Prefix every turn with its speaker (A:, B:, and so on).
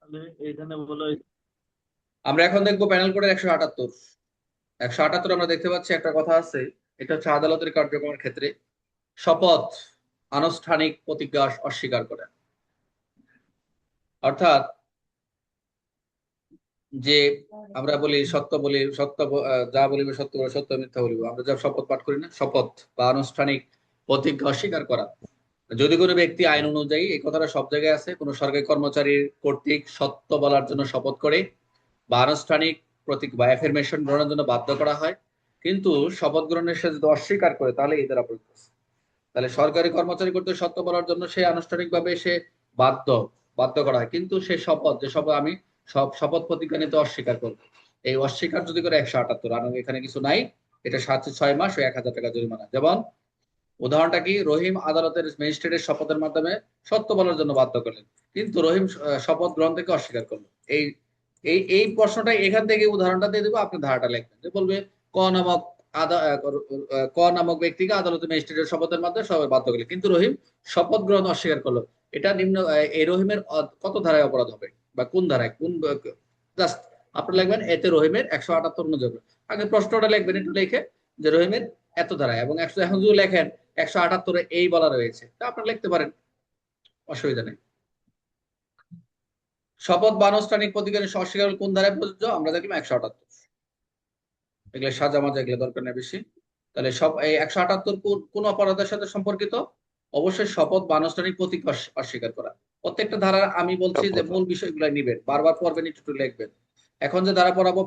A: তাহলে এখানে বলা
B: আমরা এখন দেখবো প্যানেল কোডের 178। 178 আমরা দেখতে পাচ্ছি একটা কথা আছে। এটা হচ্ছে আদালতের কার্যক্রমের ক্ষেত্রে শপথ আনুষ্ঠানিক প্রতিজ্ঞা অস্বীকার করে। অর্থাৎ যে আমরা বলি সত্য বলি সত্য যা বলিবে সত্য বলিব, সত্য মিথ্যা বলিব, আমরা যা শপথ পাঠ করি না, শপথ বা আনুষ্ঠানিক প্রতিজ্ঞা অস্বীকার করা। যদি কোনো ব্যক্তি আইন অনুযায়ী, এই কথাটা সব জায়গায় আছে, কোনো সরকারি কর্মচারীর কর্তৃক সত্য বলার জন্য শপথ করে বা আনুষ্ঠানিক প্রতীক বা অ্যাফার্মেশন গ্রহণের জন্য বাধ্য করা হয়, কিন্তু শপথ গ্রহণের সে যদি অস্বীকার করে তাহলে এই দ্বারা অপরাধ করছে। তাহলে সরকারি কর্মচারী কর্তৃক সত্য বলার জন্য সে আনুষ্ঠানিকভাবে সে বাধ্য বাধ্য করা হয়, কিন্তু সে শপথ যে শপথ আমি সব শপথ প্রতিজ্ঞা নিতে অস্বীকার করবো, এই অস্বীকার যদি করে 178। আর এখানে কিছু নাই, এটা 7 6 মাস ও 1,000 টাকা জরিমানা। যেমন উদাহরণটা কি, রহিম আদালতের ম্যাজিস্ট্রেটের শপথের মাধ্যমে সত্য বলার জন্য বাধ্য করলেন, কিন্তু রহিম শপথ গ্রহণ থেকে অস্বীকার করলো। এই এই এই প্রশ্নটাই এখান থেকে উদাহরণটা দিয়ে দেবো, আপনি ধারাটা লিখবেন যে বলবে ক নামক ক নামক ব্যক্তিকে আদালতে ম্যাজিস্ট্রেটের শপথের মাধ্যমে সবাই বাধ্য করলেন, কিন্তু রহিম শপথ গ্রহণ অস্বীকার করলো। এটা নিম্ন এই রহিমের কত ধারায় অপরাধ হবে বা কোন ধারায় কোন জাস্ট আপনি লিখবেন এতে রহিমের 178 অনুযায়ী। আগে প্রশ্নটা লিখবেন, একটু লিখে যে রহিমের এত ধারায়, এবং 100 এখন যদি লেখেন 178 এই বলা রয়েছে, তা আপনি লিখতে পারেন, অসুবিধা নেই। শপথ বা আনুষ্ঠানিক প্রতিজ্ঞা অস্বীকার কোন ধারায় প্রযোজ্য, আমরা দেখলাম 178। এগুলো সাজা মাজা এগুলো দরকার নেই বেশি। তাহলে সব এই 178 কোন অপরাধের সাথে সম্পর্কিত? অবশ্যই শপথ বা আনুষ্ঠানিক প্রতিজ্ঞা অস্বীকার করা। প্রত্যেকটা ধারা আমি বলছি যে
A: শপথ।
B: মূল বিষয়গুলো নিবেন, বারবার পড়বেন, একটু একটু লিখবেন। এখন যে ধারা পড়াবো